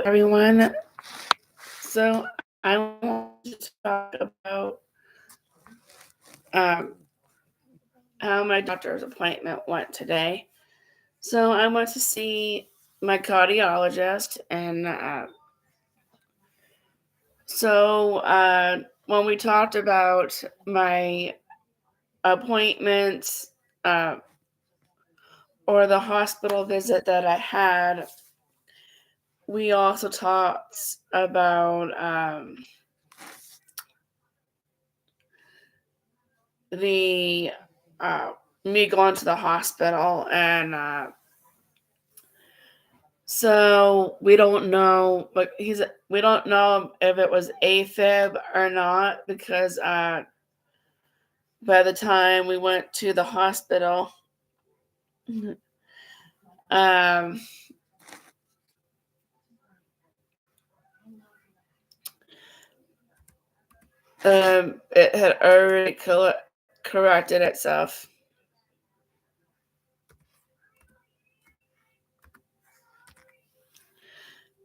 everyone. So I want to talk about um, how my doctor's appointment went today. So I went to see my cardiologist, and when we talked about my appointments uh, or the hospital visit that I had, we also talked about the uh, me going to the hospital, and so we don't know if it was AFib or not because by the time we went to the hospital, um, it had already corrected itself.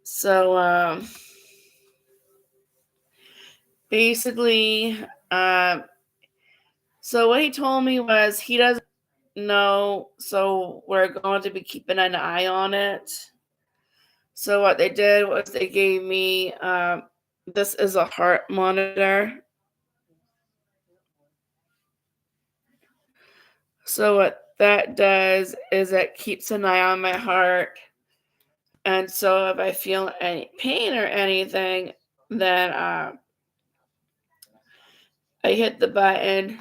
So basically, um, so what he told me was he doesn't know, so we're going to be keeping an eye on it. So what they did was they gave me this is a heart monitor. So what that does is it keeps an eye on my heart, and so if I feel any pain or anything, then I hit the button,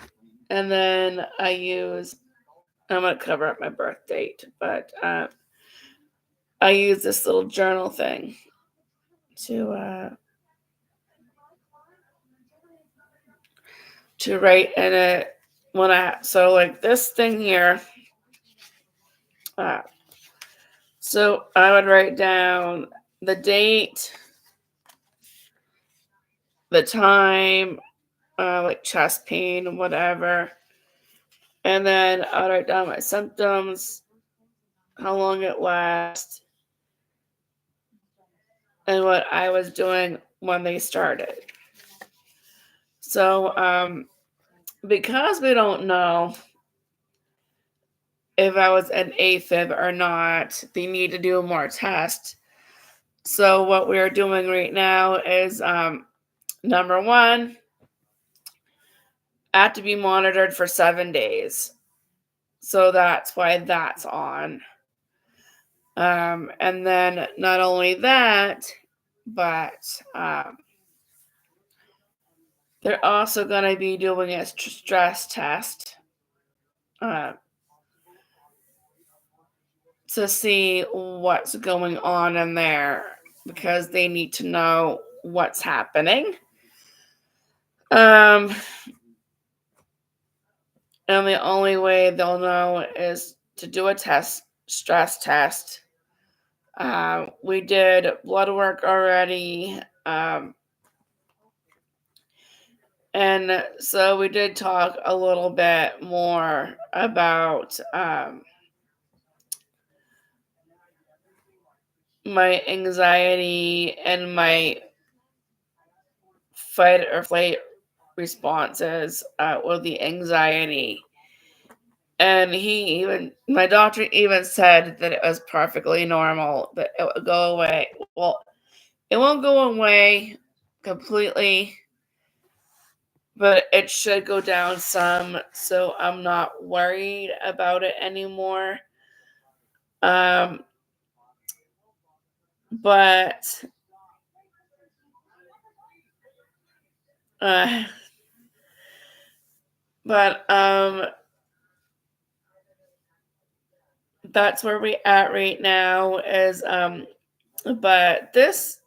and then I'm gonna cover up my birth date, but I use this little journal thing to write in it like this thing here. Uh, so I would write down the date, the time, like chest pain, whatever, and then I'll write down my symptoms, how long it lasts, and what I was doing when they started. So because we don't know if I was an AFib or not, they need to do more tests. So what we're doing right now is number one, I have to be monitored for 7 days. So that's why that's on. And then not only that, but they're also going to be doing a stress test uh, to see what's going on in there because they need to know what's happening. Um, and the only way they'll know is to do a stress test. We did blood work already. And so we did talk a little bit more about my anxiety and my fight or flight responses with the anxiety. And my doctor even said that it was perfectly normal, that it would go away. Well, it won't go away completely, but it should go down some, so I'm not worried about it anymore. Um, but uh, but that's where we at right now is but this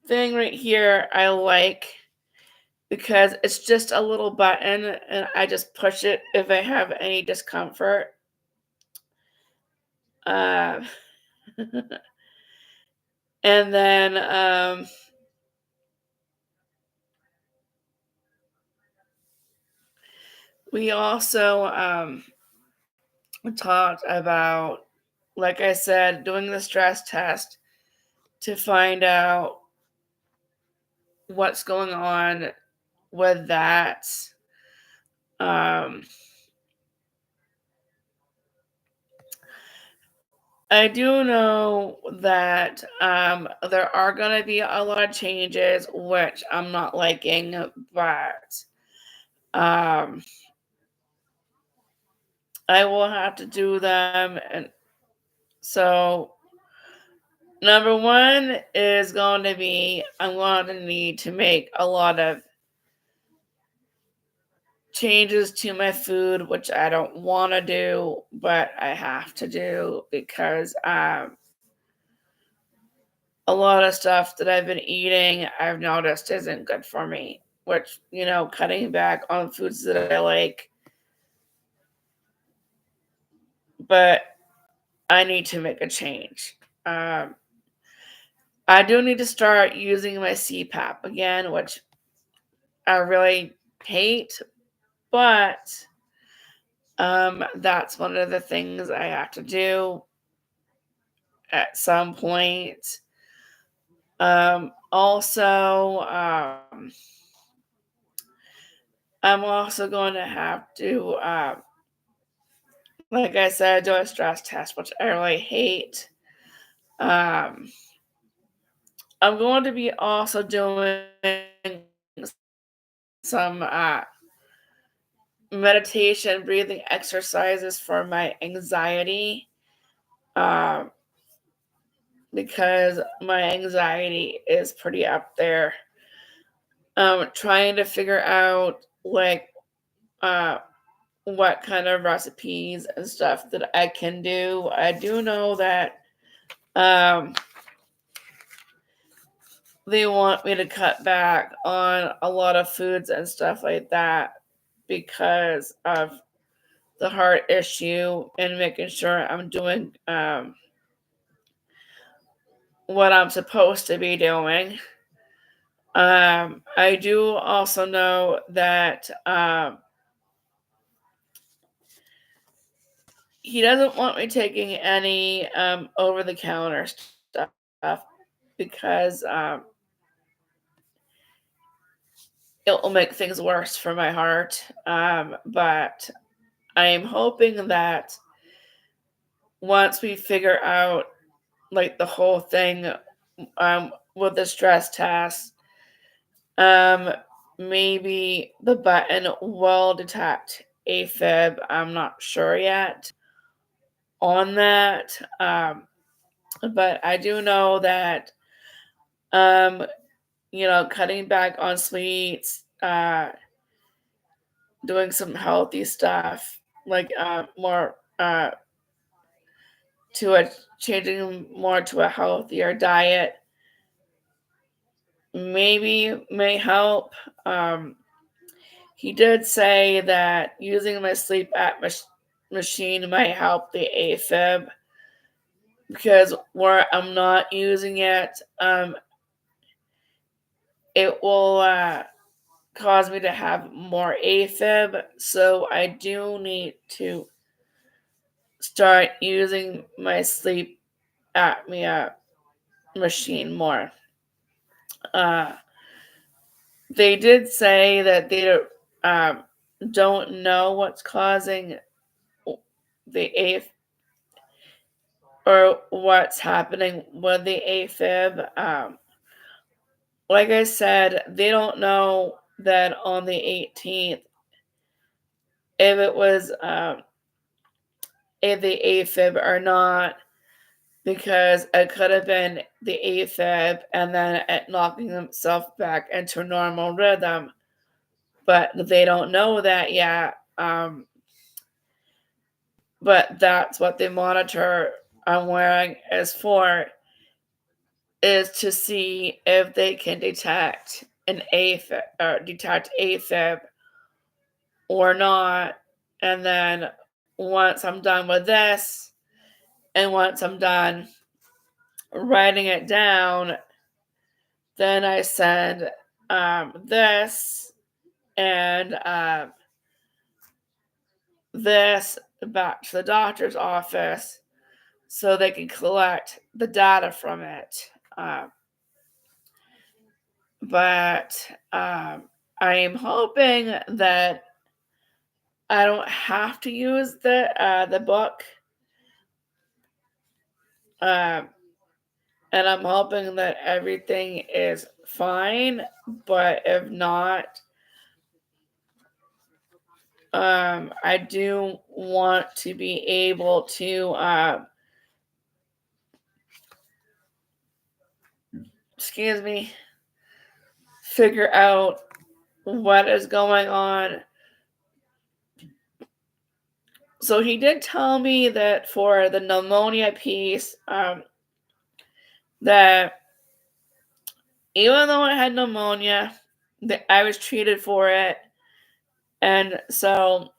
thing right here I like because it's just a little button and I just push it if I have any discomfort. Uh, and then we also talked about, like I said, doing the stress test to find out what's going on with that. Um, I do know that there are going to be a lot of changes, which I'm not liking, but um, I will have to do them. And so, number one is going to be I'm going to need to make a lot of changes to my food, which I don't want to do, but I have to do because a lot of stuff that I've been eating, I've noticed isn't good for me, which, cutting back on foods that I like, but I need to make a change. Um, I do need to start using my CPAP again, which I really hate, but that's one of the things I have to do at some point. Also, I'm also going to have to, like I said, do a stress test, which I really hate. Um, I'm going to be also doing some meditation, breathing exercises for my anxiety, um, because my anxiety is pretty up there. Trying to figure out like uh, what kind of recipes and stuff that I can do. I do know that um, they want me to cut back on a lot of foods and stuff like that because of the heart issue and making sure I'm doing what I'm supposed to be doing. I do also know that he doesn't want me taking any over the counter stuff because it will make things worse for my heart. But I am hoping that once we figure out like the whole thing with the stress test, um, maybe the button will detect AFib. I'm not sure yet on that. But I do know that um, cutting back on sweets, doing some healthy stuff, like more to a changing more to a healthier diet, maybe may help. Um, he did say that using my sleep app machine might help the AFib because where I'm not using it, it will cause me to have more AFib. So I do need to start using my sleep apnea machine more. Uh, they did say that they um, don't know what's causing the AFib or what's happening with the AFib. Like I said, they don't know that on the 18th if it was if the AFib or not, because it could have been the AFib and then it knocking himself back into normal rhythm, but they don't know that yet. But that's what the monitor I'm wearing is to see if they can detect an AFib or detect AFib or not. And then once I'm done with this, and once I'm done writing it down, then I send this and this back to the doctor's office so they can collect the data from it. But I am hoping that I don't have to use the book, um, and I'm hoping that everything is fine. But if not, I do want to be able to, excuse me, figure out what is going on. So he did tell me that for the pneumonia piece, that even though I had pneumonia, that I was treated for it, and so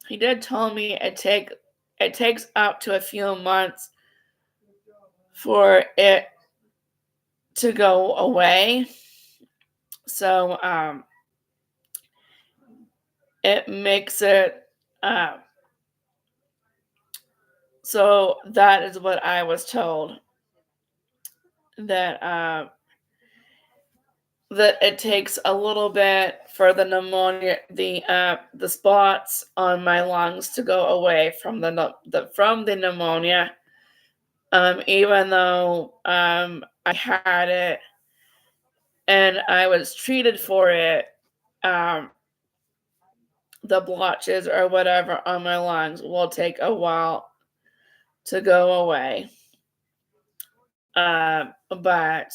he did tell me it takes up to a few months for it to go away. So it makes it um, so that is what I was told, that that it takes a little bit for the pneumonia, the spots on my lungs to go away from from the pneumonia. Even though I had it and I was treated for it, um, the blotches or whatever on my lungs will take a while to go away. But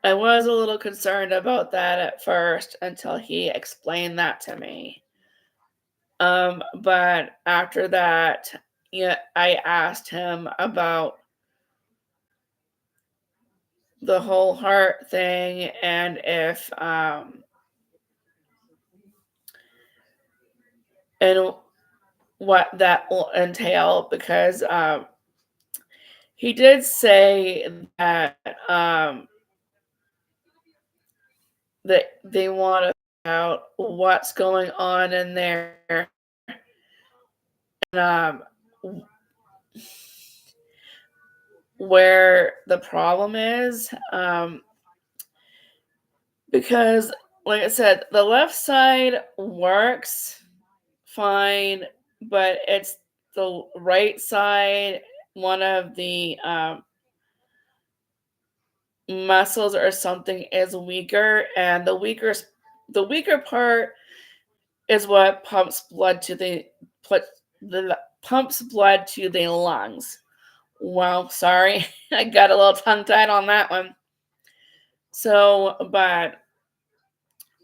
I was a little concerned about that at first until he explained that to me. But after that, yeah, I asked him about the whole heart thing and if and what that will entail, because he did say that that they want to find out what's going on in there, and where the problem is, because like I said, the left side works fine, but it's the right side, one of the muscles or something is weaker, and the weaker part is what put the pumps blood to the lungs. Wow, sorry. I got a little tongue tied on that one. So, but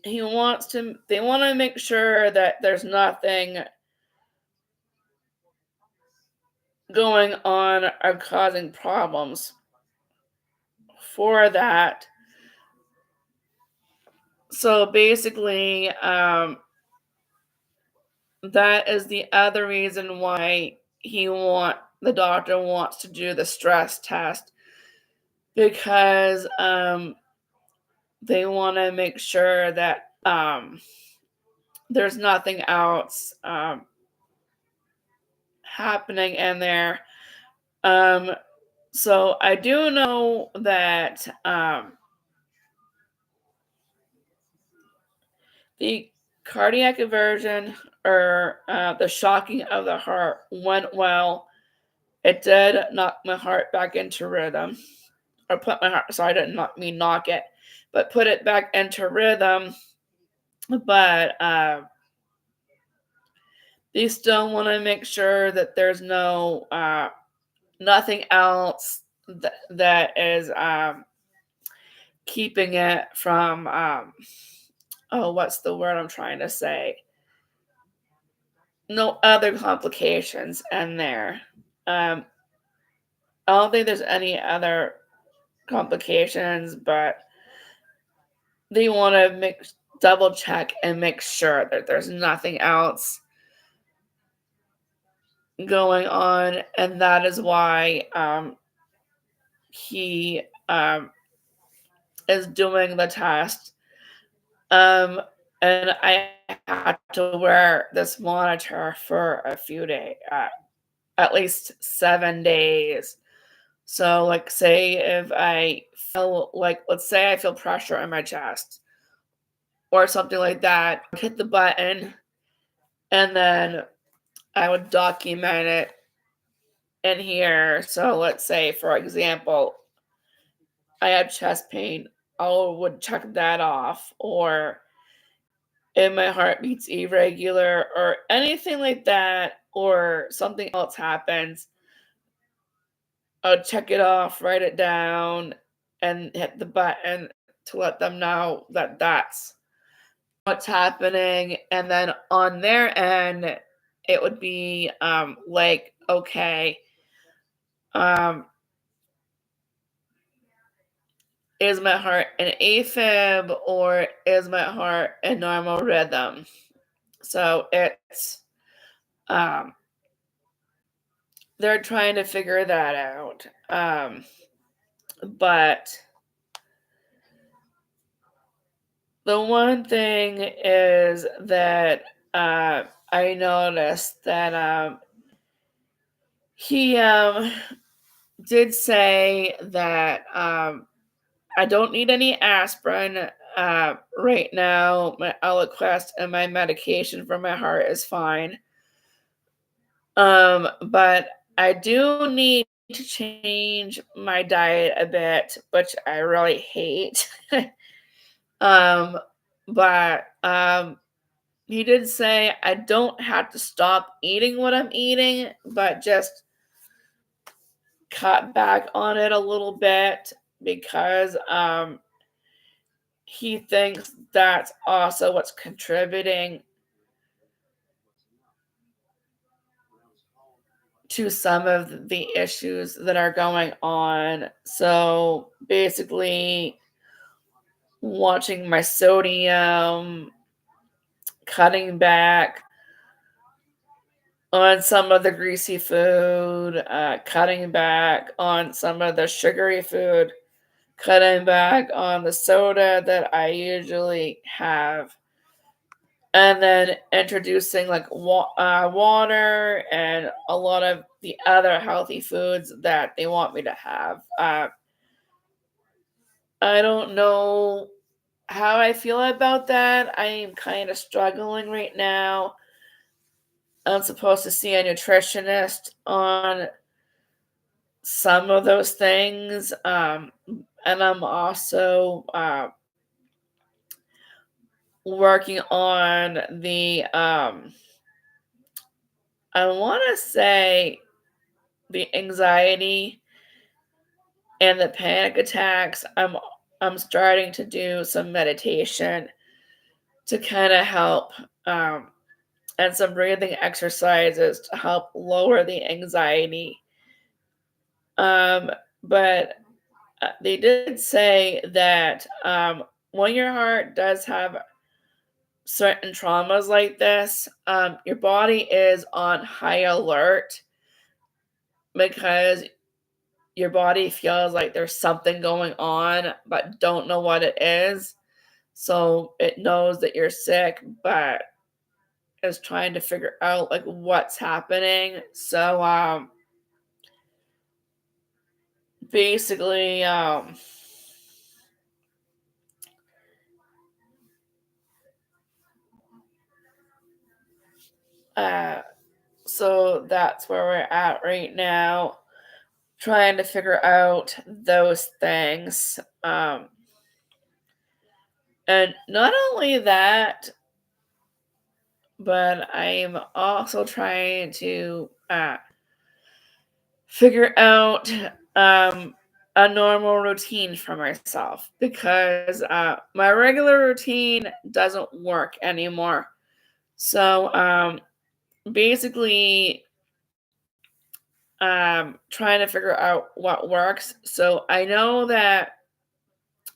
they want to make sure that there's nothing going on or causing problems for that. So basically, that is the other reason why the doctor wants to do the stress test, because they want to make sure that there's nothing else happening in there. Um, so I do know that the cardiac aversion, or the shocking of the heart, went well. It did knock my heart back into rhythm, or put my heart. Sorry, I didn't mean knock it, but put it back into rhythm. But they still want to make sure that there's nothing else that is keeping it from oh, what's the word I'm trying to say? No other complications in there. Um, I don't think there's any other complications, but they want to double check and make sure that there's nothing else going on, and that is why he is doing the test. Um, and I had to wear this monitor for a few days, at least 7 days, So, like, say if I feel like, let's say I feel pressure in my chest or something like that, I'd hit the button and then I would document it in here. So, let's say, for example, I had chest pain, I would check that off. Or if my heart beats irregular or anything like that, or something else happens, I'll check it off, write it down, and hit the button to let them know that that's what's happening. And then on their end, it would be like, okay, um, is my heart an AFib or is my heart a normal rhythm? So it's um, they're trying to figure that out. But the one thing is that I noticed that he did say that I don't need any aspirin right now. My Eliquest and my medication for my heart is fine. But I do need to change my diet a bit, which I really hate. um, but he did say I don't have to stop eating what I'm eating, but just cut back on it a little bit because he thinks that's also what's contributing to some of the issues that are going on. So basically, watching my sodium, cutting back on some of the greasy food, cutting back on some of the sugary food, cutting back on the soda that I usually have, and then introducing like water and a lot of the other healthy foods that they want me to have. I don't know how I feel about that. I am kind of struggling right now. I'm supposed to see a nutritionist on some of those things. And I'm also working on the, I want to say, the anxiety and the panic attacks. I'm starting to do some meditation to kind of help, um, and some breathing exercises to help lower the anxiety. Um, but they did say that when your heart does have certain traumas like this, your body is on high alert because your body feels like there's something going on but don't know what it is. So it knows that you're sick, but is trying to figure out like what's happening. So basically uh so that's where we're at right now, trying to figure out those things. And not only that, but I'm also trying to figure out a normal routine for myself because my regular routine doesn't work anymore. So basically, trying to figure out what works. So I know that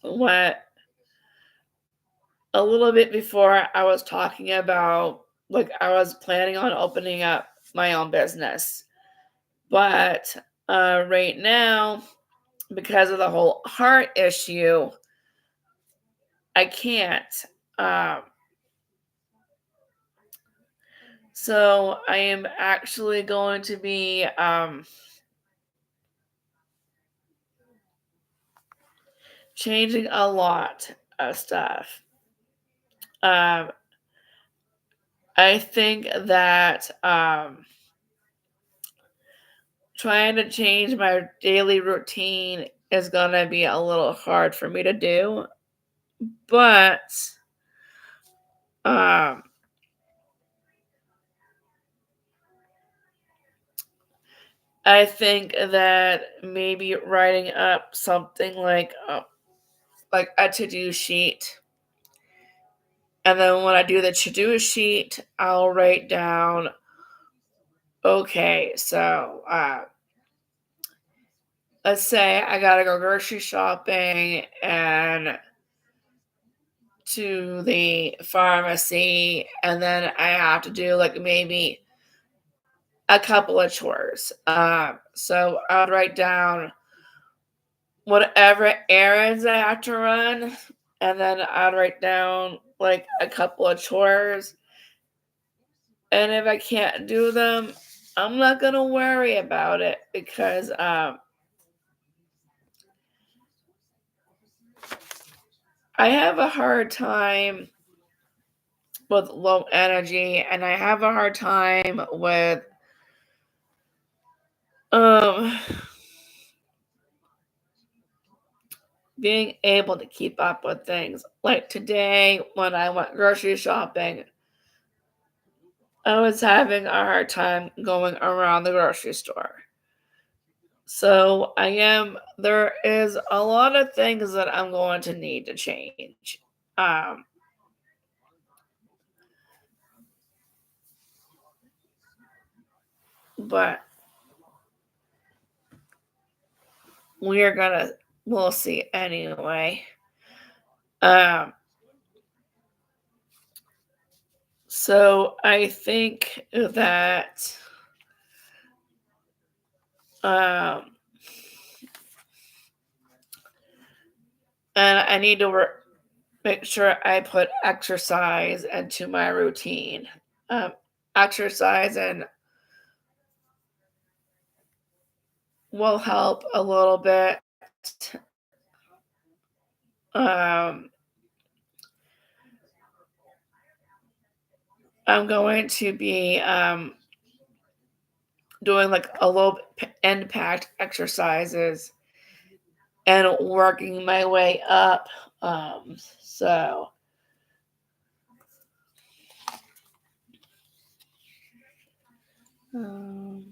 what a little bit before I was talking about, like, I was planning on opening up my own business. But right now, because of the whole heart issue, I can't. Um, so I am actually going to be changing a lot of stuff. Um, I think that trying to change my daily routine is gonna be a little hard for me to do, but um, I think that maybe writing up something like a to-do sheet, and then when I do the to-do sheet, I'll write down, okay, so let's say I gotta go grocery shopping and to the pharmacy, and then I have to do like maybe a couple of chores. So I would write down whatever errands I have to run, and then I'd write down like a couple of chores. And if I can't do them, I'm not gonna worry about it because I have a hard time with low energy, and I have a hard time with um being able to keep up with things. Like today when I went grocery shopping, I was having a hard time going around the grocery store. So there is a lot of things that I'm going to need to change. Um, but we're gonna, we'll see anyway. Um, so I think that, um, and I need to make sure I put exercise into my routine. Um, exercise and will help a little bit. Um, I'm going to be doing like a little end packed exercises and working my way up. So um,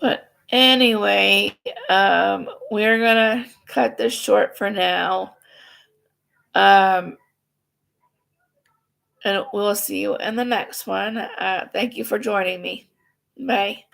but anyway, we're gonna cut this short for now. Um, and we'll see you in the next one. Thank you for joining me. Bye.